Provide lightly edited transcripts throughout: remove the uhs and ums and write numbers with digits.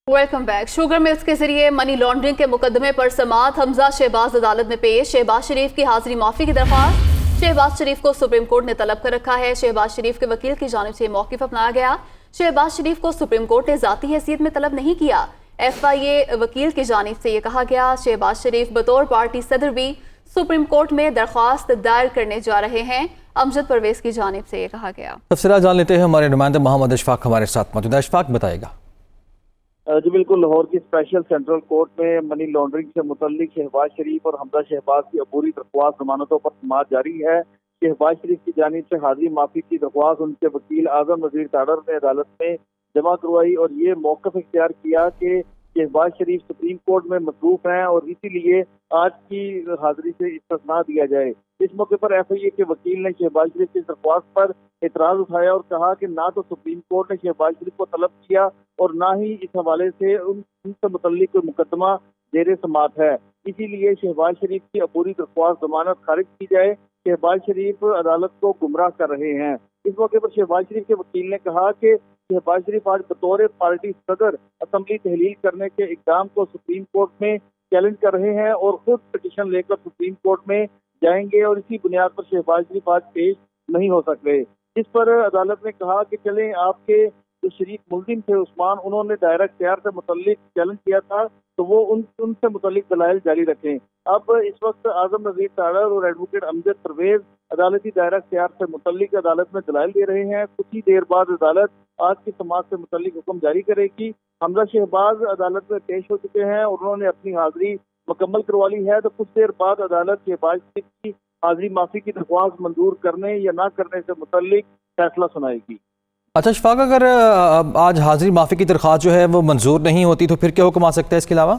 Welcome back. Sugar mills के जरिए money laundering के मुकदमे पर समाअत हमजा शहबाज अदालत में पेश। शहबाज शरीफ की हाजिरी माफी की दरख्वास्त शहबाज शरीफ को सुप्रीम कोर्ट ने तलब कर रखा है। शहबाज शरीफ के वकील की जानिब से मौक़िफ़ अपनाया गया। शहबाज शरीफ को सुप्रीम कोर्ट ने ज़ाती हैसियत में तलब नहीं किया। FIA वकील की जानिब से ये कहा गया, शहबाज शरीफ बतौर पार्टी सदर भी सुप्रीम कोर्ट में दरख्वास्त दायर करने जा रहे हैं। अमजद परवेज की जानिब से ये कहा गया। तफसीलात जान लेते हैं, हमारे नुमाइंदे मोहम्मद अशफाक हमारे साथ मौजूद है। अशफाक बताएगा। जी बिल्कुल, लाहौर की स्पेशल सेंट्रल कोर्ट में मनी लॉन्ड्रिंग से मुतल्लिक शहबाज शरीफ और हमजा शहबाज की अबूरी दरख्वास्त जमानतों पर समाअत जारी है। शहबाज शरीफ की जानिब से हाजिरी माफी की दरख्वास्त उनके वकील आजम नज़ीर ताड़र ने अदालत में जमा करवाई और ये मौक़िफ़ इख्तियार किया कि शहबाज शरीफ सुप्रीम कोर्ट में मसरूफ हैं और इसीलिए आज की हाजिरी से इस्तिस्ना दिया जाए। इस मौके पर FIA के वकील ने शहबाज शरीफ की दरख्वास्त पर एतराज उठाया और कहा कि ना तो सुप्रीम कोर्ट ने शहबाज शरीफ को तलब किया और ना ही इस हवाले से उनसे मुतल्लिक कोई मुकदमा जेर समाअत है। इसीलिए शहबाज शरीफ की अबूरी दरख्वास्त जमानत खारिज की जाए। शहबाज शरीफ अदालत को गुमराह कर रहे हैं। इस मौके पर शहबाज शरीफ के वकील ने कहा कि शहबाज शरीफ आज बतौर पार्टी सदर असम्बली तहलील करने के इक़दाम को सुप्रीम कोर्ट में चैलेंज कर रहे हैं और खुद पिटीशन लेकर सुप्रीम कोर्ट में जाएंगे और इसी बुनियाद पर शहबाज शरीफ आज पेश नहीं हो सकते। इस पर अदालत ने कहा कि चलें, आपके जो शरीक मुल्जिम थे उस्मान, उन्होंने दायरा इख्तियार से मुतल्लिक चैलेंज किया था तो वो उनसे मुतल्लिक दलाइल जारी रखें। अब इस वक्त आजम नज़ीर ताड़र और एडवोकेट अमजद परवेज अदालती दायरा इख्तियार से मुतल्लिक अदालत में दलाइल दे रहे हैं। कुछ ही देर बाद अदालत आज की समाअत से मुतल्लिक हुक्म जारी करेगी। हमजा शहबाज अदालत में पेश हो चुके हैं और उन्होंने अपनी हाजिरी मुकम्मल करवा ली है। तो कुछ देर बाद अदालत शहबाज की हाजिरी माफी की दरख्वास्त मंजूर करने या ना करने से मुतल्लिक फैसला सुनाएगी। अच्छा अशफाक, अगर आज हाजिरी माफी की दरख्वास्त जो है वो मंजूर नहीं होती तो फिर क्या हुक्म आ सकता है इसके अलावा?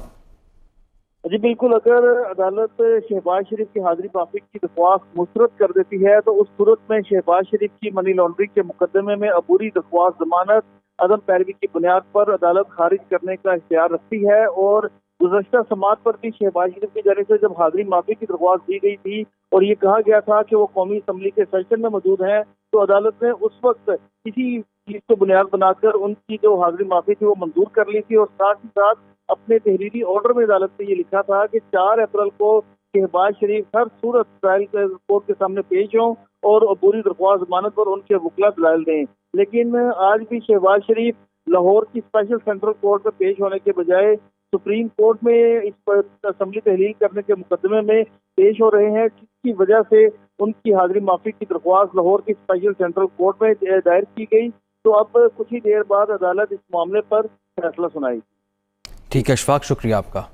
जी बिल्कुल, अगर अदालत शहबाज शरीफ की हाजिरी माफी की दरख्वास्त मुस्तरद कर देती है तो उस सूरत में शहबाज शरीफ की मनी लॉन्ड्रिंग के मुकदमे में अबूरी दरख्वास्त जमानत अदम पैरवी की बुनियाद पर अदालत खारिज करने का इख्तियार रखती है। और गुज़श्ता समाअत पर भी शहबाज शरीफ की जानिब से जब हाजिरी माफी की दरख्वास्त दी गई थी और ये कहा गया था कि वो कौमी असम्बली के सेशन में मौजूद हैं, तो अदालत ने उस वक्त किसी चीज को बुनियाद बनाकर उनकी जो हाजिरी माफी थी वो मंजूर कर ली थी और साथ ही साथ अपने तहरीरी ऑर्डर में अदालत ने ये लिखा था कि 4 अप्रैल को शहबाज शरीफ हर सूरत ट्रायल कोर्ट के सामने पेश हों और अबूरी दरख्वास्त जमानत पर उनके वकला दलाइल दें। लेकिन आज भी शहबाज शरीफ लाहौर की स्पेशल सेंट्रल कोर्ट में पेश होने के बजाय सुप्रीम कोर्ट में इस पर असम्बली तहलील करने के मुकदमे में पेश हो रहे हैं, जिसकी वजह से उनकी हाजिरी माफी की दरख्वास्त लाहौर की स्पेशल सेंट्रल कोर्ट में दायर की गई। तो अब कुछ ही देर बाद अदालत इस मामले पर फैसला सुनाएगी। ठीक है अशफाक, शुक्रिया आपका।